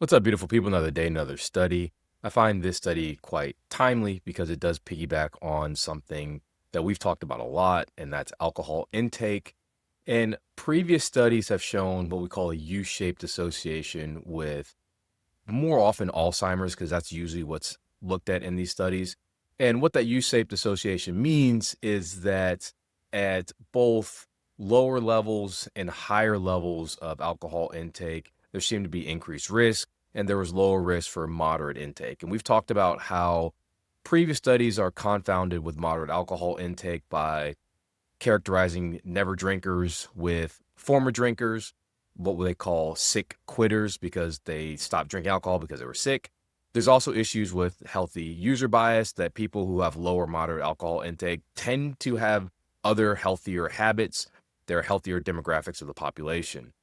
What's up, beautiful people? Another day, another study. I find this study quite timely because it does piggyback on something that we've talked about a lot, and that's alcohol intake. And previous studies have shown what we call a U-shaped association with more often Alzheimer's, because that's usually what's looked at in these studies. And what that U-shaped association means is that at both lower levels and higher levels of alcohol intake, there seemed to be increased risk, and there was lower risk for moderate intake. And we've talked about how previous studies are confounded with moderate alcohol intake by characterizing never drinkers with former drinkers, what they call sick quitters because they stopped drinking alcohol because they were sick. There's also issues with healthy user bias that people who have lower moderate alcohol intake tend to have other healthier habits. They're healthier demographics of the population.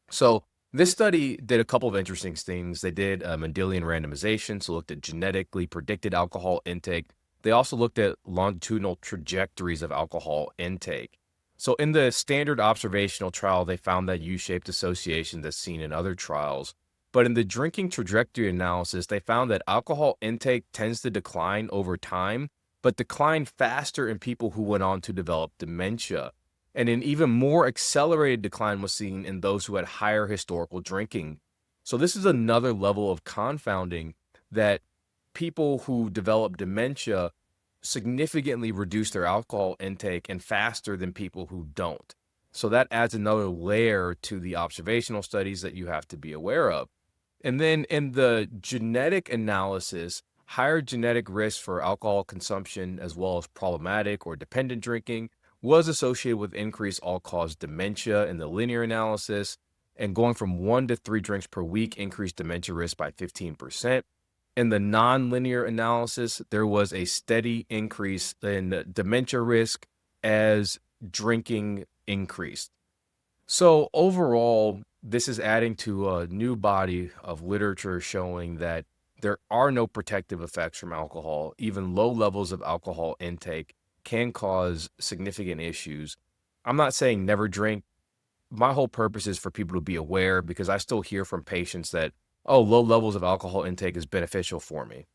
So this study did a couple of interesting things. They did a Mendelian randomization, so looked at genetically predicted alcohol intake. They also looked at longitudinal trajectories of alcohol intake. So in the standard observational trial, they found that U-shaped association that's seen in other trials. But in the drinking trajectory analysis, they found that alcohol intake tends to decline over time, but declined faster in people who went on to develop dementia. And an even more accelerated decline was seen in those who had higher historical drinking. So this is another level of confounding that people who develop dementia significantly reduce their alcohol intake and faster than people who don't. So that adds another layer to the observational studies that you have to be aware of. And then in the genetic analysis, higher genetic risk for alcohol consumption as well as problematic or dependent drinking was associated with increased all-cause dementia in the linear analysis, and going from 1 to 3 drinks per week increased dementia risk by 15%. In the nonlinear analysis, there was a steady increase in dementia risk as drinking increased. So overall, this is adding to a new body of literature showing that there are no protective effects from alcohol. Even low levels of alcohol intake can cause significant issues. I'm not saying never drink. My whole purpose is for people to be aware because I still hear from patients that, oh, low levels of alcohol intake is beneficial for me.